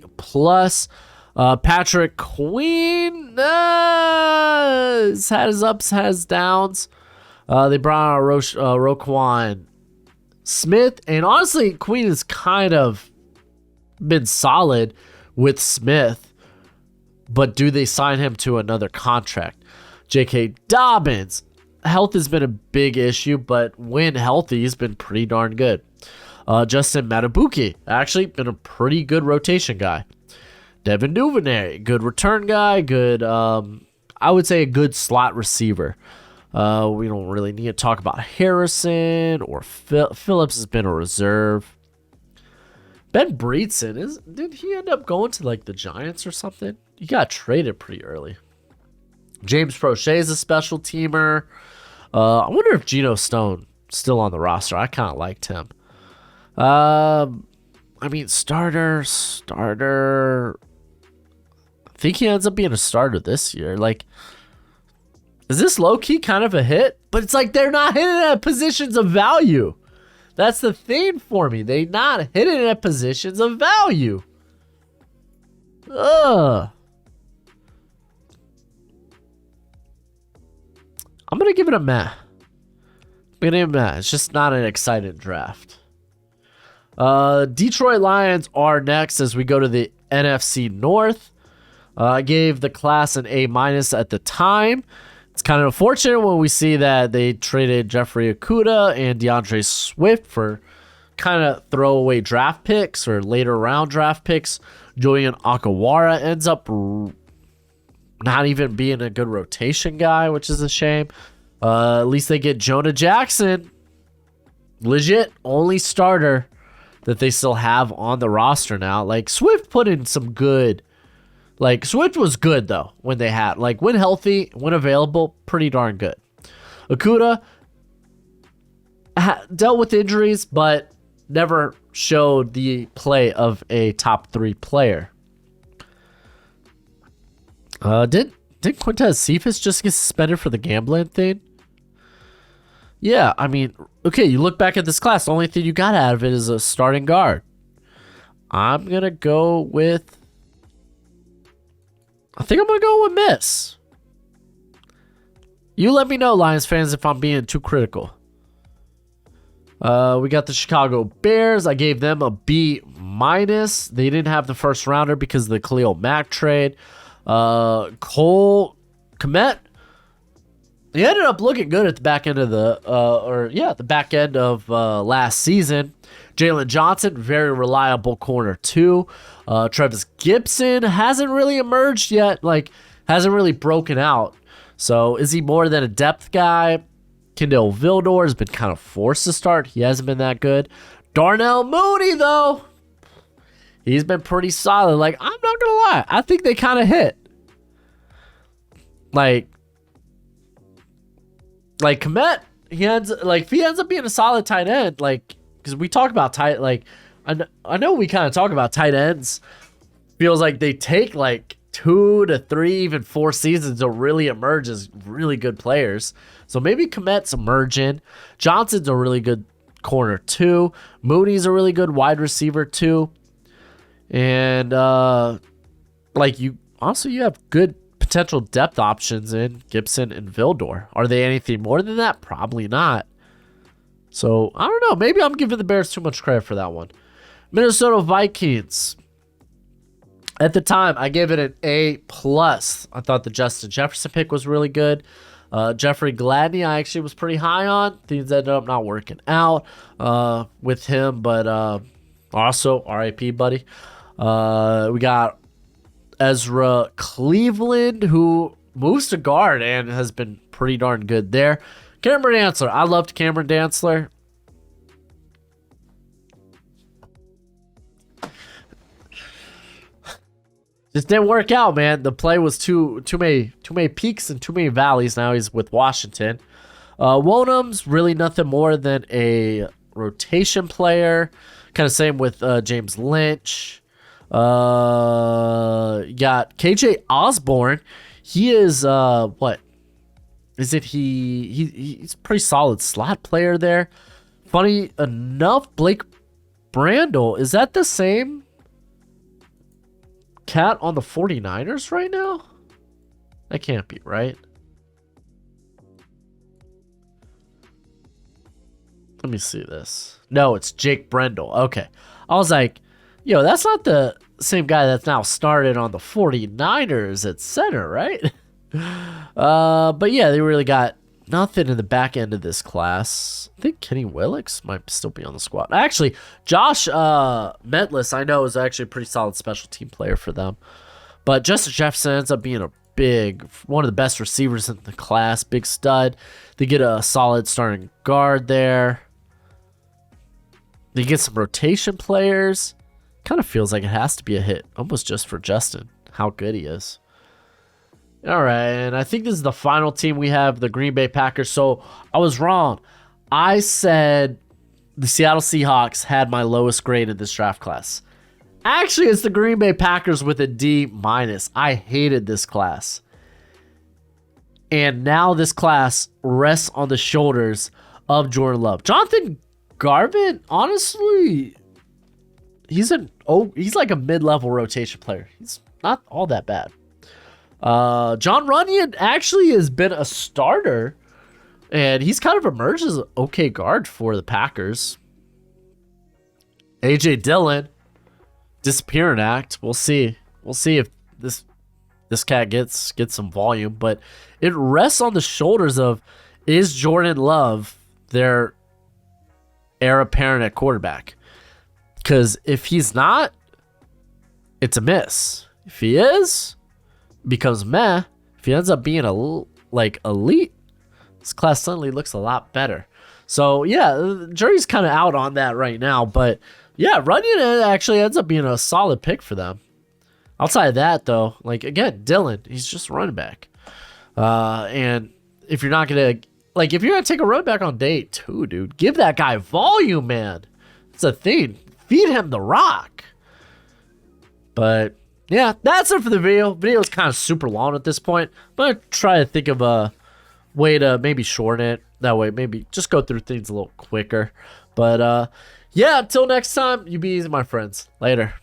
Patrick Queen has had his ups, has downs. They brought out Roquan Smith, and honestly, Queen has kind of been solid with Smith, but do they sign him to another contract? J.K. Dobbins, health has been a big issue, but when healthy, he's been pretty darn good. Justin Matabuki, actually been a pretty good rotation guy. Devin Duvernay, good return guy, good, I would say a good slot receiver. We don't really need to talk about Harrison or Phillips has been a reserve. Ben Breedson, did he end up going to like the Giants or something? He got traded pretty early. James Prochet is a special teamer. I wonder if Geno Stone still on the roster. I kind of liked him. I mean, starter. I think he ends up being a starter this year. Like, is this low-key kind of a hit? But it's like they're not hitting at positions of value. That's the thing for me. They not hitting at positions of value. I'm going to give it a meh. It's just not an exciting draft. Detroit Lions are next as we go to the NFC North. I gave the class an A- at the time. It's kind of unfortunate when we see that they traded Jeffrey Okudah and DeAndre Swift for kind of throwaway draft picks or later round draft picks. Julian Akawara ends up not even being a good rotation guy, which is a shame. At least they get Jonah Jackson. Legit only starter that they still have on the roster now. Like, Swift put in some good. Like, Swift was good, though, when they had. Like, when healthy, when available, pretty darn good. Okudah dealt with injuries, but never showed the play of a top 3 player. Did Quintez Cephas just get suspended for the gambling thing? Yeah, I mean, okay, you look back at this class, the only thing you got out of it is a starting guard. I'm going to go with... I think I'm going to go with miss. You let me know, Lions fans, if I'm being too critical. We got the Chicago Bears. I gave them a B-. They didn't have the first rounder because of the Khalil Mack trade. Cole Kmet he ended up looking good at the back end of the back end of last season. Jalen Johnson, very reliable corner too. Travis Gibson hasn't really emerged yet, like hasn't really broken out. So is he more than a depth guy? Kendall Vildor has been kind of forced to start. He hasn't been that good. Darnell Mooney, though, he's been pretty solid. Like, I'm not gonna lie, I think they kind of hit. Like Komet, if he ends up being a solid tight end, like, because we talk about tight, like, I know we kind of talk about tight ends. Feels like they take like 2 to 3, even 4 seasons to really emerge as really good players. So maybe Komet's emerging. Johnson's a really good corner too. Mooney's a really good wide receiver too. And you have good potential depth options in Gibson and Vildor. Are they anything more than that? Probably not. So I don't know. Maybe I'm giving the Bears too much credit for that one. Minnesota Vikings. At the time, I gave it an A+. I thought the Justin Jefferson pick was really good. Jeffrey Gladney, I actually was pretty high on. Things ended up not working out with him, but also RIP, buddy. We got Ezra Cleveland, who moves to guard and has been pretty darn good there. Cameron Dantzler. I loved Cameron Dantzler. Just didn't work out, man. The play was too many peaks and too many valleys. Now he's with Washington. Wonum's really nothing more than a rotation player. Kind of same with James Lynch. You got KJ Osborne. He is what is it? He's a pretty solid slot player there. Funny enough, Blake Brandel, is that the same cat on the 49ers right now? That can't be right. Let me see this. No, it's Jake Brendel. Okay. I was like, yo, that's not the same guy that's now started on the 49ers at center, right? But yeah, they really got nothing in the back end of this class. I think Kenny Willix might still be on the squad. Actually, Josh Metlis, I know, is actually a pretty solid special team player for them. But Justin Jefferson ends up being one of the best receivers in the class. Big stud. They get a solid starting guard there. They get some rotation players. Kind of feels like it has to be a hit, almost just for Justin, how good he is. All right, and I think this is the final team we have, the Green Bay Packers. So I was wrong. I said the Seattle Seahawks had my lowest grade in this draft class. Actually, it's the Green Bay Packers with a D-. I hated this class. And now this class rests on the shoulders of Jordan Love. Jonathan Garvin, honestly, he's like a mid-level rotation player. He's not all that bad. John Runyon actually has been a starter, and he's kind of emerged as an okay guard for the Packers. A.J. Dillon, disappearing act. We'll see. We'll see if this cat gets some volume, but it rests on the shoulders of, is Jordan Love their heir apparent at quarterback? Because if he's not, it's a miss. If he is, becomes meh. If he ends up being elite, this class suddenly looks a lot better. So yeah, the jury's kind of out on that right now, but yeah, Runyon actually ends up being a solid pick for them. Outside of that, though, again, Dillon, he's just a running back. And if you're not gonna if you're gonna take a running back on day 2, dude, give that guy volume, man. It's a thing. Feed him the rock. But yeah, that's it for the video. Video's kind of super long at this point, but I'm gonna try to think of a way to maybe shorten it. That way, maybe just go through things a little quicker. But yeah, until next time, you be easy, my friends. Later.